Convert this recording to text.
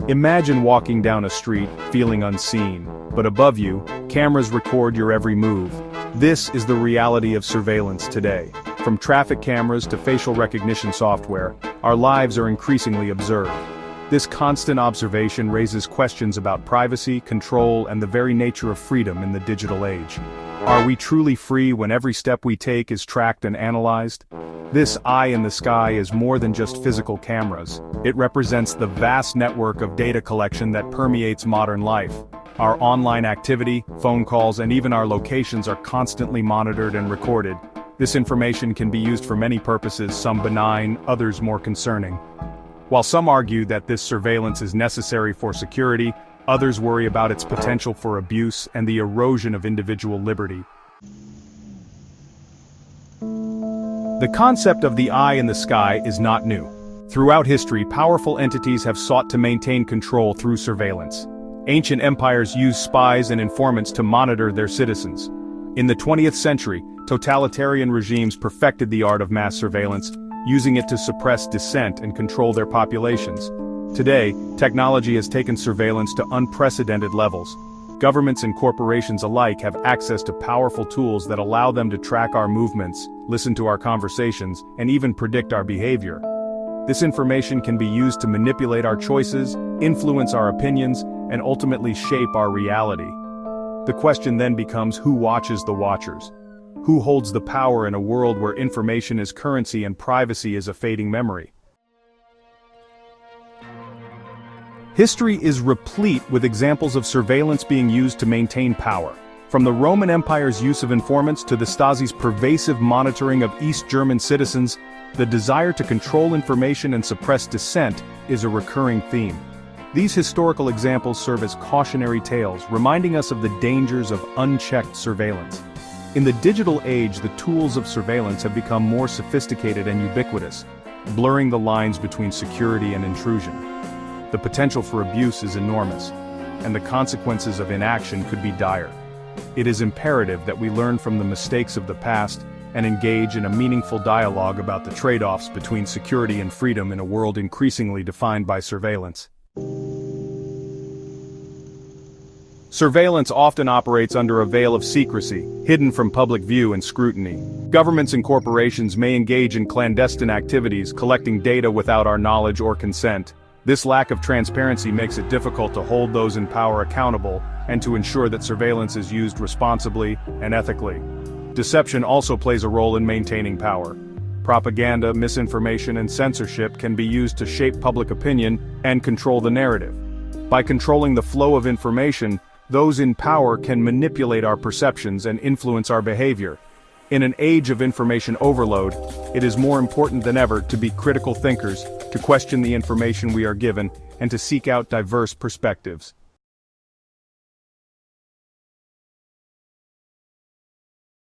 Imagine walking down a street, feeling unseen, but above you, cameras record your every move. This is the reality of surveillance today. From traffic cameras to facial recognition software, our lives are increasingly observed. This constant observation raises questions about privacy, control, and the very nature of freedom in the digital age. Are we truly free when every step we take is tracked and analyzed? This eye in the sky is more than just physical cameras. It represents the vast network of data collection that permeates modern life. Our online activity, phone calls, and even our locations are constantly monitored and recorded. This information can be used for many purposes, some benign, others more concerning. While some argue that this surveillance is necessary for security, others worry about its potential for abuse and the erosion of individual liberty. The concept of the eye in the sky is not new. Throughout history, powerful entities have sought to maintain control through surveillance. Ancient empires used spies and informants to monitor their citizens. In the 20th century, totalitarian regimes perfected the art of mass surveillance, using it to suppress dissent and control their populations. Today, technology has taken surveillance to unprecedented levels. Governments and corporations alike have access to powerful tools that allow them to track our movements, listen to our conversations, and even predict our behavior. This information can be used to manipulate our choices, influence our opinions, and ultimately shape our reality. The question then becomes, who watches the watchers? Who holds the power in a world where information is currency and privacy is a fading memory? History is replete with examples of surveillance being used to maintain power. From the Roman Empire's use of informants to the Stasi's pervasive monitoring of East German citizens, the desire to control information and suppress dissent is a recurring theme. These historical examples serve as cautionary tales, reminding us of the dangers of unchecked surveillance. In the digital age, the tools of surveillance have become more sophisticated and ubiquitous, blurring the lines between security and intrusion. The potential for abuse is enormous, and the consequences of inaction could be dire. It is imperative that we learn from the mistakes of the past and engage in a meaningful dialogue about the trade-offs between security and freedom in a world increasingly defined by surveillance. Surveillance often operates under a veil of secrecy, hidden from public view and scrutiny. Governments and corporations may engage in clandestine activities, collecting data without our knowledge or consent. This lack of transparency makes it difficult to hold those in power accountable and to ensure that surveillance is used responsibly and ethically. Deception also plays a role in maintaining power. Propaganda, misinformation, and censorship can be used to shape public opinion and control the narrative. By controlling the flow of information, those in power can manipulate our perceptions and influence our behavior. In an age of information overload, it is more important than ever to be critical thinkers, to question the information we are given, and to seek out diverse perspectives.